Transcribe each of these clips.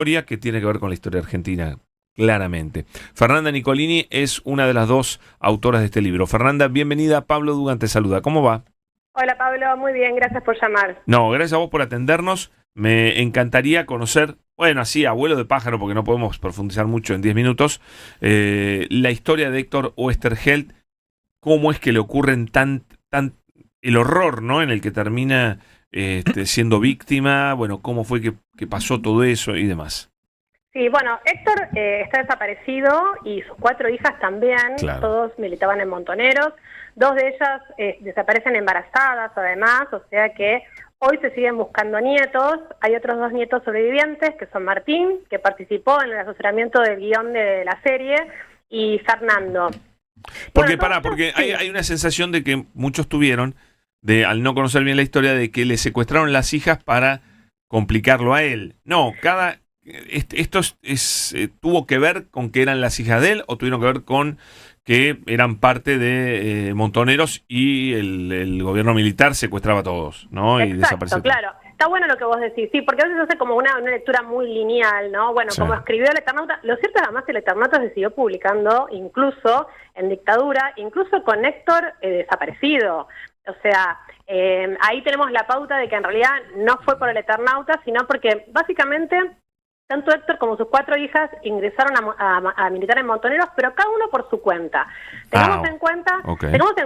historia que tiene que ver con la historia argentina, claramente. Fernanda Nicolini es una de las dos autoras de este libro. Fernanda, bienvenida. Pablo Dugan te saluda. ¿Cómo va? Hola Pablo, muy bien, gracias por llamar. No, gracias a vos por atendernos. Me encantaría conocer, bueno, así, abuelo de pájaro, porque no podemos profundizar mucho en 10 minutos, la historia de Héctor Oesterheld, cómo es que le ocurren el horror, ¿no? En el que termina siendo víctima, bueno, cómo fue que pasó todo eso y demás. Sí, bueno, Héctor está desaparecido y sus 4 hijas también, Claro. todos militaban en Montoneros, 2 de ellas desaparecen embarazadas además, o sea que hoy se siguen buscando nietos. Hay otros 2 nietos sobrevivientes, que son Martín, que participó en el asesoramiento del guión de la serie, y Fernando. Porque, Bueno, porque sí. hay una sensación de que muchos tuvieron, al no conocer bien la historia, de que le secuestraron las hijas para complicarlo a él. No, esto tuvo que ver con que eran las hijas de él o tuvieron que ver con que eran parte de Montoneros y el gobierno militar secuestraba a todos, ¿no? Y Exacto, claro. Está bueno lo que vos decís, sí, porque a veces se hace como una lectura muy lineal, ¿no? Bueno, Sí. como escribió el Eternauta, lo cierto es que además el Eternauta se siguió publicando incluso en dictadura, incluso con Héctor desaparecido. O sea, ahí tenemos la pauta de que en realidad no fue por el Eternauta, sino porque básicamente tanto Héctor como sus 4 hijas ingresaron a militar en Montoneros, pero cada uno por su cuenta. Tengamos en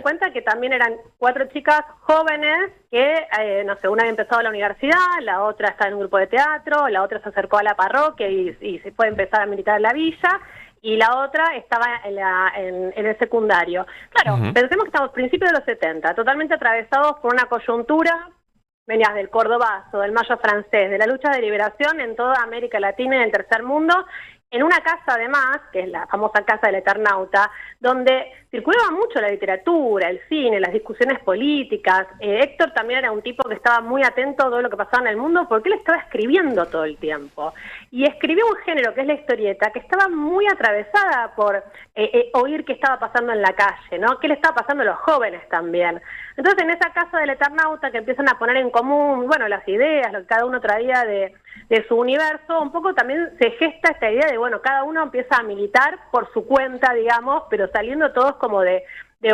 cuenta que también eran 4 chicas jóvenes que, no sé, una había empezado la universidad, la otra está en un grupo de teatro, la otra se acercó a la parroquia y se fue a empezar a militar en la villa, y la otra estaba en el secundario. Claro, pensemos que estamos a principios de los 70, totalmente atravesados por una coyuntura. Venías del Cordobazo, del Mayo francés, de la lucha de liberación en toda América Latina y en el tercer mundo, en una casa además, que es la famosa Casa del Eternauta, donde circulaba mucho la literatura, el cine, las discusiones políticas. Héctor también era un tipo que estaba muy atento a todo lo que pasaba en el mundo porque él estaba escribiendo todo el tiempo. Y escribió un género que es la historieta, que estaba muy atravesada por oír qué estaba pasando en la calle, ¿no? Qué le estaba pasando a los jóvenes también. Entonces en esa Casa del Eternauta que empiezan a poner en común, bueno, las ideas, lo que cada uno traía de su universo, un poco también se gesta esta idea de, bueno, cada uno empieza a militar por su cuenta, digamos, pero saliendo todos como de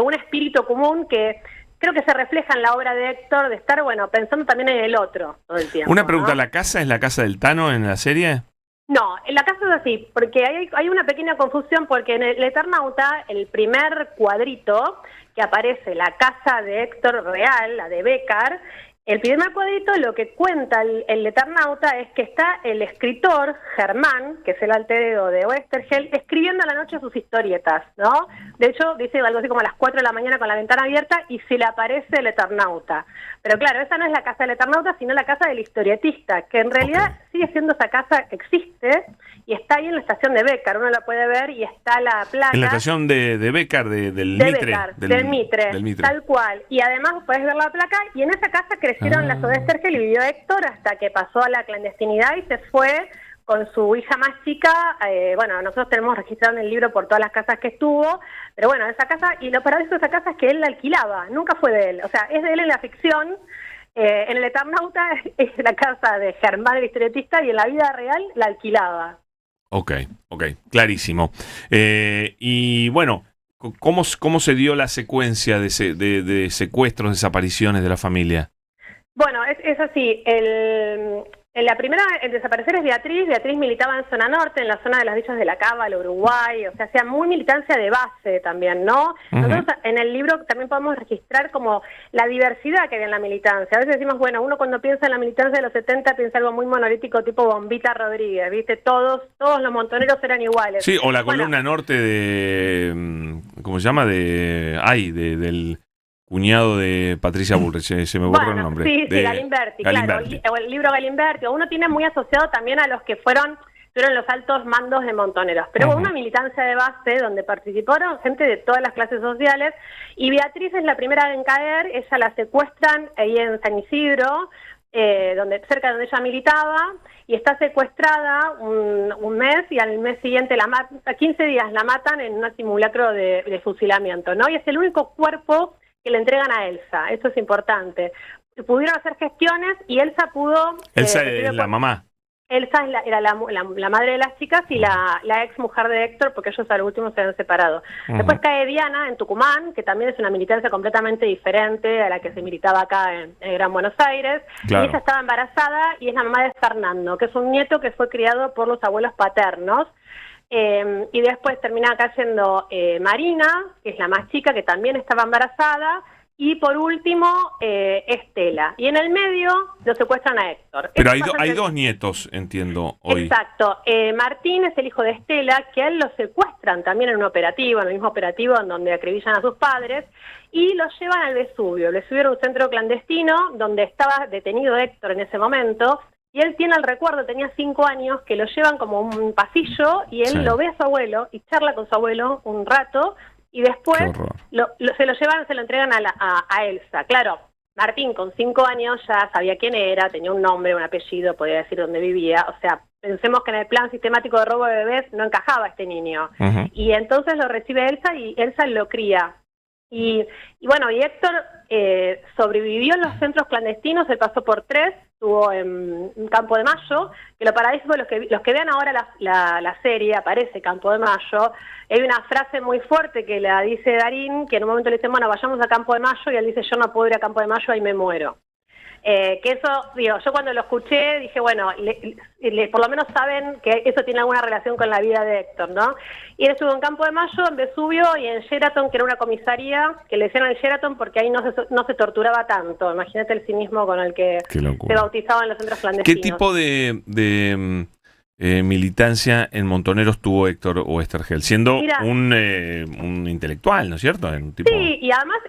un espíritu común que creo que se refleja en la obra de Héctor, de estar, bueno, pensando también en el otro todo el tiempo. Una pregunta, ¿no? ¿la casa es la casa del Tano en la serie? No, en la casa es así, porque hay una pequeña confusión, porque en el Eternauta, el primer cuadrito que aparece, la casa de Héctor real, la de Béccar, el primer cuadrito lo que cuenta el Eternauta es que está el escritor Germán, que es el alter ego de Oesterheld, escribiendo a la noche sus historietas, ¿no? De hecho, dice algo así como a las 4 de la mañana con la ventana abierta y se le aparece el Eternauta. Pero claro, esa no es la casa del Eternauta, sino la casa del historietista, que en realidad sigue siendo esa casa que existe y está ahí en la estación de Béccar, uno la puede ver y está la placa. En la estación de Béccar, del Mitre. Del Mitre, tal cual. Y además puedes ver la placa y en esa casa crecieron las Oesterheld y vivió Héctor hasta que pasó a la clandestinidad y se fue con su hija más chica. Bueno, nosotros tenemos registrado en el libro por todas las casas que estuvo, pero bueno, esa casa, y lo paradójico de esa casa es que él la alquilaba, nunca fue de él, o sea, es de él en la ficción. En el Eternauta es la casa de Germán, el historietista, y en la vida real la alquilaba. Ok, clarísimo. Y bueno, ¿cómo se dio la secuencia de secuestros, desapariciones de la familia? Bueno, es así. La primera en desaparecer es Beatriz. Beatriz militaba en zona norte, en la zona de las villas de la Cava, el Uruguay, o sea, hacía muy militancia de base también, ¿no? Nosotros en el libro también podemos registrar como la diversidad que había en la militancia. A veces decimos, bueno, uno cuando piensa en la militancia de los 70 piensa algo muy monolítico tipo Bombita Rodríguez, ¿viste? Todos los montoneros eran iguales. Sí, o la columna norte de, ¿cómo se llama? Del cuñado de Patricia Bullrich, se me borró el nombre. Sí, Galimberti, claro. O el libro Galimberti. Uno tiene muy asociado también a los que fueron los altos mandos de Montoneros. Pero hubo una militancia de base donde participaron gente de todas las clases sociales. Y Beatriz es la primera en caer. Ella la secuestran ahí en San Isidro, cerca de donde ella militaba, y está secuestrada un mes, y al mes siguiente a 15 días la matan en un simulacro de fusilamiento, ¿no? Y es el único cuerpo que le entregan a Elsa. Esto es importante. Pudieron hacer gestiones y Elsa pudo... Elsa es la mamá. Elsa era la madre de las chicas y la ex mujer de Héctor, porque ellos al último se habían separado. Después cae Diana en Tucumán, que también es una militancia completamente diferente a la que se militaba acá en Gran Buenos Aires. Claro. Y ella estaba embarazada y es la mamá de Fernando, que es un nieto que fue criado por los abuelos paternos. Y después termina cayendo Marina, que es la más chica, que también estaba embarazada. Y por último, Estela. Y en el medio lo secuestran a Héctor. Pero hay dos nietos, entiendo, hoy. Exacto. Martín es el hijo de Estela, que a él lo secuestran también en un operativo, en el mismo operativo en donde acribillan a sus padres, y lo llevan al Vesubio. El Vesubio era un centro clandestino donde estaba detenido Héctor en ese momento, y él tiene el recuerdo, tenía 5 años, que lo llevan como un pasillo, y él lo ve a su abuelo, y charla con su abuelo un rato, y después se lo llevan, se lo entregan a Elsa. Claro, Martín con 5 años ya sabía quién era, tenía un nombre, un apellido, podía decir dónde vivía. O sea, pensemos que en el plan sistemático de robo de bebés no encajaba este niño. Y entonces lo recibe Elsa y Elsa lo cría. Y bueno, y Héctor sobrevivió en los centros clandestinos, él pasó por 3, estuvo en Campo de Mayo, que lo paradisíaco, los que vean ahora la serie, aparece Campo de Mayo, hay una frase muy fuerte que la dice Darín, que en un momento le dice, bueno, vayamos a Campo de Mayo, y él dice, yo no puedo ir a Campo de Mayo, ahí me muero. Que eso, digo, yo cuando lo escuché dije, bueno, por lo menos saben que eso tiene alguna relación con la vida de Héctor, ¿no? Y él estuvo en Campo de Mayo, en Vesubio y en Sheraton, que era una comisaría, que le decían el Sheraton porque ahí no se torturaba tanto. Imagínate el cinismo con el que se bautizaban los centros clandestinos. ¿Qué tipo de militancia en Montoneros tuvo Héctor Oesterheld? Siendo un intelectual, ¿no es cierto? Sí, y además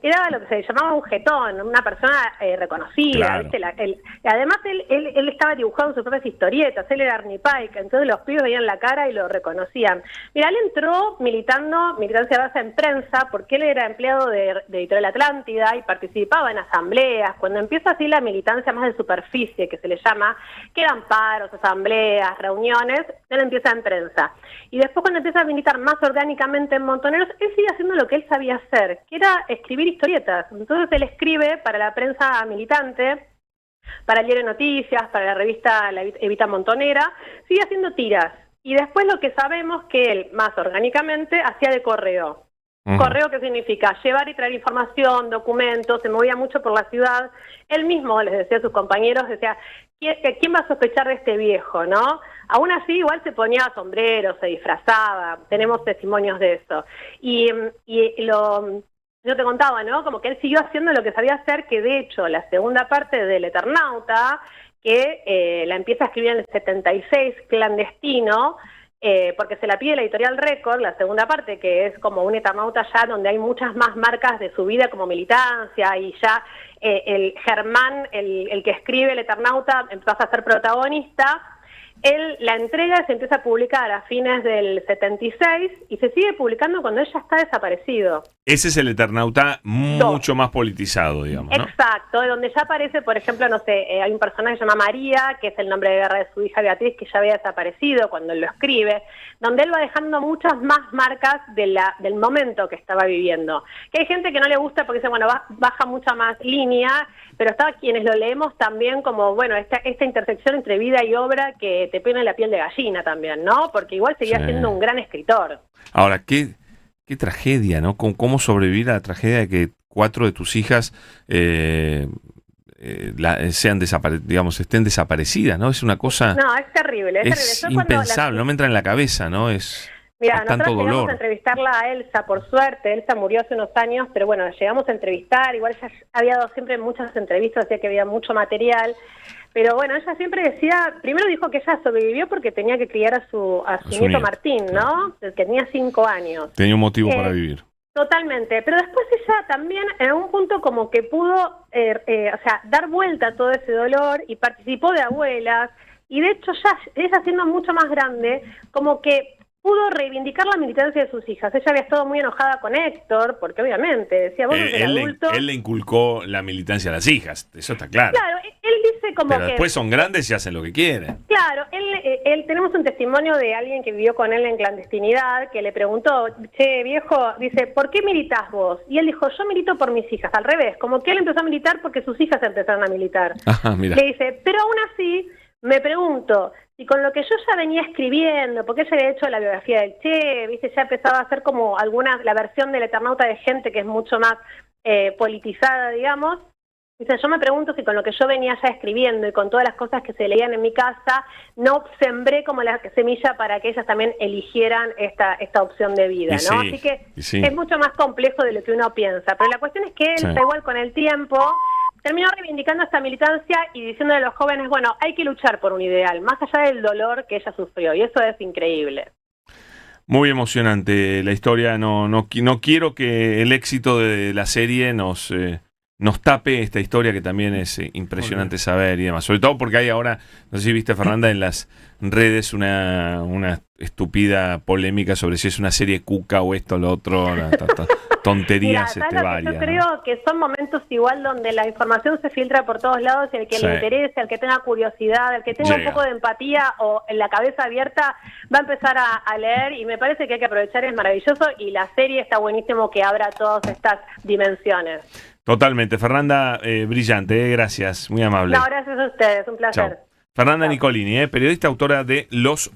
era lo que se llamaba un jetón, una persona reconocida. Claro. Y además él estaba dibujando sus propias historietas, él era Ernie Pike, entonces los pibes veían la cara y lo reconocían. Mira, él entró militancia base en prensa, porque él era empleado de Editorial Atlántida y participaba en asambleas. Cuando empieza así la militancia más de superficie, que se le llama, que eran paros, asambleas, reuniones, él empieza en prensa. Y después cuando empieza a militar más orgánicamente en Montoneros, él sigue haciendo lo que él sabía hacer, que era escribir historietas. Entonces él escribe para la prensa militante, para el diario Noticias, para la revista Evita Montonera, sigue haciendo tiras. Y después lo que sabemos que él, más orgánicamente, hacía de correo. Correo, ¿qué significa? Llevar y traer información, documentos, se movía mucho por la ciudad. Él mismo les decía a sus compañeros, decía, ¿quién va a sospechar de este viejo, no? Aún así, igual se ponía sombrero, se disfrazaba, tenemos testimonios de eso. Yo te contaba, ¿no? Como que él siguió haciendo lo que sabía hacer, que de hecho la segunda parte del Eternauta, que la empieza a escribir en el 76, clandestino, porque se la pide la editorial Record, la segunda parte, que es como un Eternauta ya donde hay muchas más marcas de su vida como militancia, y ya el Germán, el que escribe el Eternauta, pasa a ser protagonista. Él la entrega y se empieza a publicar a fines del 76 y se sigue publicando cuando él ya está desaparecido. Ese es el Eternauta mucho más politizado, digamos, ¿no? Exacto, donde ya aparece, por ejemplo, no sé, hay un personaje que se llama María, que es el nombre de guerra de su hija Beatriz, que ya había desaparecido cuando él lo escribe, donde él va dejando muchas más marcas del momento que estaba viviendo. Que hay gente que no le gusta porque dice, bueno, baja mucha más línea, pero está quienes lo leemos también como, bueno, esta intersección entre vida y obra que te pone la piel de gallina también, ¿no? Porque igual seguía siendo un gran escritor. Ahora, qué tragedia, ¿no? ¿Cómo sobrevivir a la tragedia de que 4 de tus hijas estén desaparecidas, ¿no? Es una cosa... No, es terrible. Es impensable, no me entra en la cabeza, ¿no? Mira, nosotros llegamos a entrevistarla a Elsa, por suerte. Elsa murió hace unos años, pero bueno, llegamos a entrevistar. Igual ya había dado siempre muchas entrevistas, decía que había mucho material. Pero bueno, ella siempre decía, primero dijo que ella sobrevivió porque tenía que criar a su nieto Martín, ¿no? Que tenía 5 años. Tenía un motivo para vivir. Totalmente, pero después ella también en algún punto como que pudo dar vuelta a todo ese dolor y participó de abuelas, y de hecho ya ella siendo mucho más grande, como que pudo reivindicar la militancia de sus hijas. Ella había estado muy enojada con Héctor, porque obviamente decía, vos sos el adulto. Él le inculcó la militancia a las hijas, eso está claro. Claro, él dice como pero después son grandes y hacen lo que quieren. Claro, él tenemos un testimonio de alguien que vivió con él en clandestinidad, que le preguntó, che, viejo, dice, ¿por qué militás vos? Y él dijo, yo milito por mis hijas, al revés, como que él empezó a militar porque sus hijas empezaron a militar. Ajá, mira. Le dice, pero aún así... me pregunto si con lo que yo ya venía escribiendo, porque ella había hecho la biografía del Che, viste, ya empezaba a hacer como la versión del Eternauta de gente que es mucho más politizada, digamos. Dice, yo me pregunto si con lo que yo venía ya escribiendo y con todas las cosas que se leían en mi casa, no sembré como la semilla para que ellas también eligieran esta opción de vida, ¿no? Sí, así que sí. es mucho más complejo de lo que uno piensa. Pero la cuestión es que él, da igual con el tiempo, terminó reivindicando esta militancia y diciendo a los jóvenes, bueno, hay que luchar por un ideal, más allá del dolor que ella sufrió, y eso es increíble. Muy emocionante la historia. No quiero que el éxito de la serie nos tape esta historia, que también es impresionante saber y demás. Sobre todo porque hay ahora, no sé si viste, Fernanda, en las redes una estúpida polémica sobre si es una serie cuca o esto o lo otro. Tonterías varias. Yo creo que son momentos igual donde la información se filtra por todos lados y el que le interese, el que tenga curiosidad, el que tenga un poco de empatía o en la cabeza abierta va a empezar a leer, y me parece que hay que aprovechar, es maravilloso, y la serie está buenísimo que abra todas estas dimensiones. Totalmente. Fernanda, brillante, gracias, muy amable. No, gracias a ustedes, un placer. Chau. Fernanda Nicolini, periodista, autora de Los